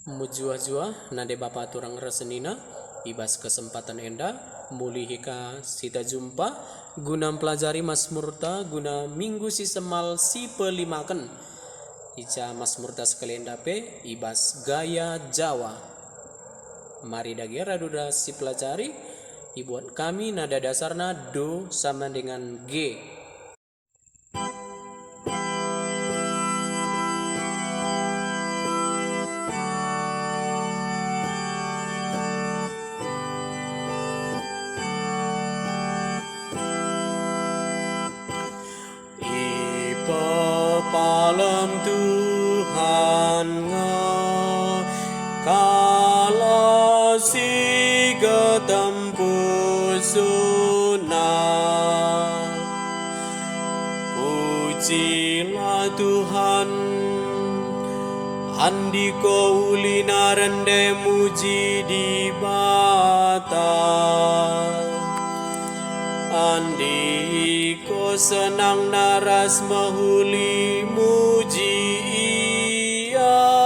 Mujua-jua nade bapa turang resenina ibas kesempatan enda mulihika sita jumpa guna pelajari Mazmurta guna minggu si semal si pelimaken ica Mazmurta sekalian dape ibas gaya Jawa. Mari dagira duda si pelajari ibuat kami nada dasarna do sama dengan G. Palam Tuhan kala siga tempusuna, pujilah Tuhan andiko ulina rende muji di bata, andiko senang naras mahuli muji ia,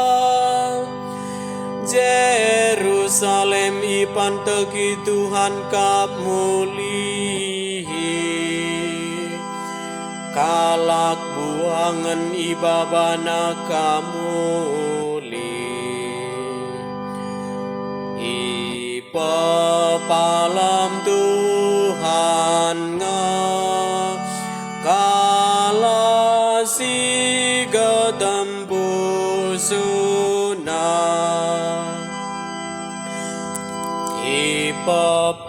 Jerusalem ipan teki Tuhan kap mulihi, kalak buangan ibabana kamuli, palam Tuhan kala siga tempusuna,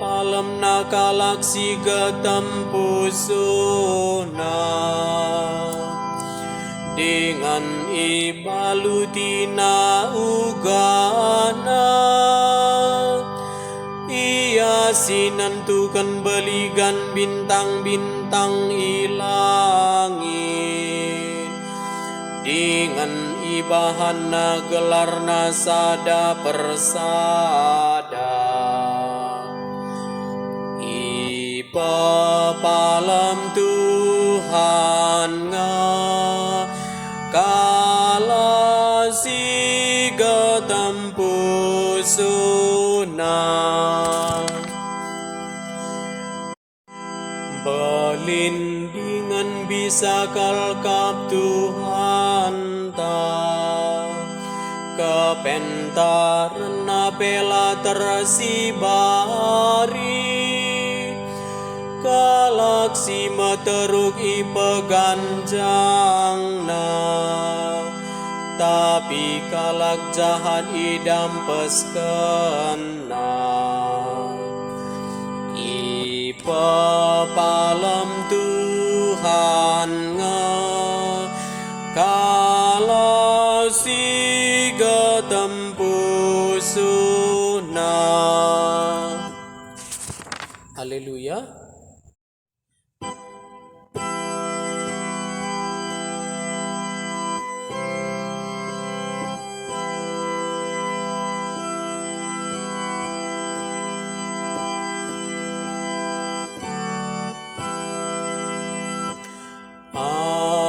palam nakalak siga tempusuna, dengan ibalutina ugana, ia sinentukan beligan bintang-bintang ilangit, dengan ibahana gelarna sada persada, palam Tuhan kala siga tempusuna, belindingan bisa kalkap Tuhan ta, kepentaran apela tersibari, kalak si materuk ipeganjangna, tapi kalak jahat idam peskena, palam Tuhan kala siga tempusuna. Haleluya.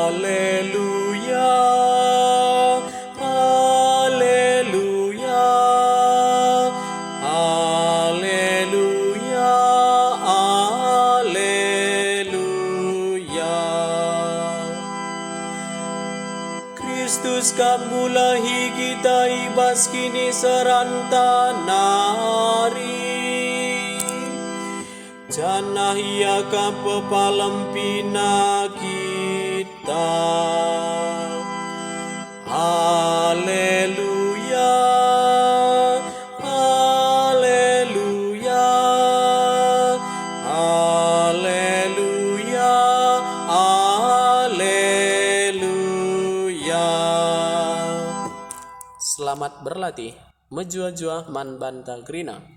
Haleluya, haleluya, haleluya, haleluya. Kristus kamulahi kita ibas kini seranta nari, janah ia kapepalam pina kita. Haleluya, haleluya, haleluya, haleluya. Selamat berlatih, mejua-jua man banta grina.